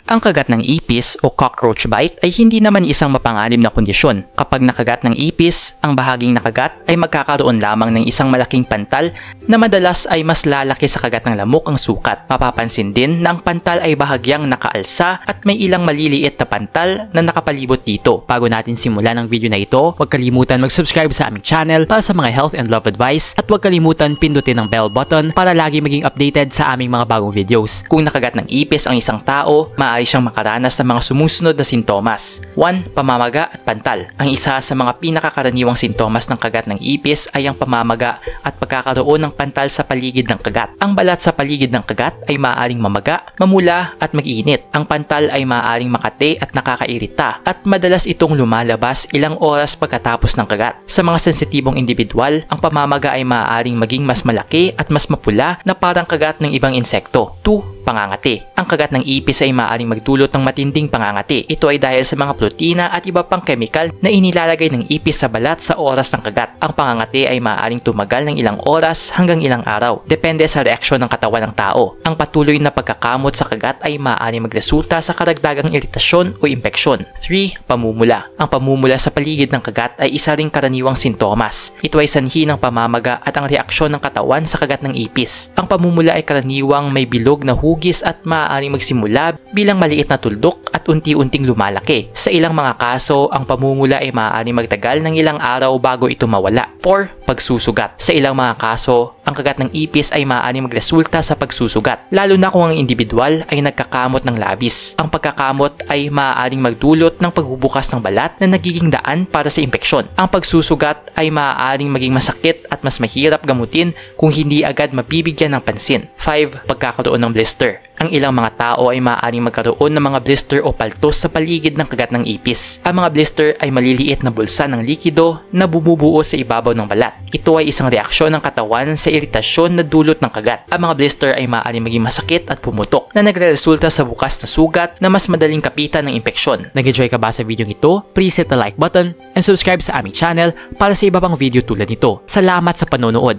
Ang kagat ng ipis o cockroach bite ay hindi naman isang mapanganib na kondisyon. Kapag nakagat ng ipis, ang bahaging nakagat ay magkakaroon lamang ng isang malaking pantal na madalas ay mas lalaki sa kagat ng lamok ang sukat. Mapapansin din na ang pantal ay bahagyang nakaalsa at may ilang maliliit na pantal na nakapalibot dito. Bago natin simulan ang video na ito, huwag kalimutan mag-subscribe sa aming channel para sa mga health and love advice at huwag kalimutan pindutin ang bell button para lagi maging updated sa aming mga bagong videos. Kung nakagat ng ipis ang isang tao, maaari siyang makaranas ng mga sumusunod na sintomas. 1. Pamamaga at pantal. Ang isa sa mga pinakakaraniwang sintomas ng kagat ng ipis ay ang pamamaga at pagkakaroon ng pantal sa paligid ng kagat. Ang balat sa paligid ng kagat ay maaaring mamaga, mamula at mag-init. Ang pantal ay maaaring makate at nakakairita at madalas itong lumalabas ilang oras pagkatapos ng kagat. Sa mga sensitibong individual, ang pamamaga ay maaaring maging mas malaki at mas mapula na parang kagat ng ibang insekto. 2. Pangangati. Ang kagat ng ipis ay maaaring magdulot ng matinding pangangati. Ito ay dahil sa mga protina at iba pang chemical na inilalagay ng ipis sa balat sa oras ng kagat. Ang pangangati ay maaaring tumagal ng ilang oras hanggang ilang araw. Depende sa reaksyon ng katawan ng tao. Ang patuloy na pagkakamot sa kagat ay maaaring magresulta sa karagdagang iritasyon o impeksyon. 3. Pamumula. Ang pamumula sa paligid ng kagat ay isa ring karaniwang sintomas. Ito ay sanhi ng pamamaga at ang reaksyon ng katawan sa kagat ng ipis. Ang pamumula ay karaniwang may bilog na hugis at maaaring magsimula bilang maliit na tuldok at unti-unting lumalaki. Sa ilang mga kaso, ang pamumula ay maaaring magtagal ng ilang araw bago ito mawala. 4. Pagsusugat. Sa ilang mga kaso, ang kagat ng ipis ay maaaring magresulta sa pagsusugat, lalo na kung ang individual ay nagkakamot ng labis. Ang pagkakamot ay maaaring magdulot ng pagbubukas ng balat na nagiging daan para sa impeksyon. Ang pagsusugat ay maaaring maging masakit at mas mahirap gamutin kung hindi agad mabibigyan ng pansin. 5. Pagkakaroon ng blister. Ang ilang mga tao ay maaaring magkaroon ng mga blister o paltos sa paligid ng kagat ng ipis. Ang mga blister ay maliliit na bulsa ng likido na bumubuo sa ibabaw ng balat. Ito ay isang reaksyon ng katawan sa iritasyon na dulot ng kagat. Ang mga blister ay maaaring maging masakit at pumutok na nagreresulta sa bukas na sugat na mas madaling kapitan ng impeksyon. Nag-enjoy ka ba sa video ito? Please hit the like button and subscribe sa aming channel para sa iba pang video tulad nito. Salamat sa panonood!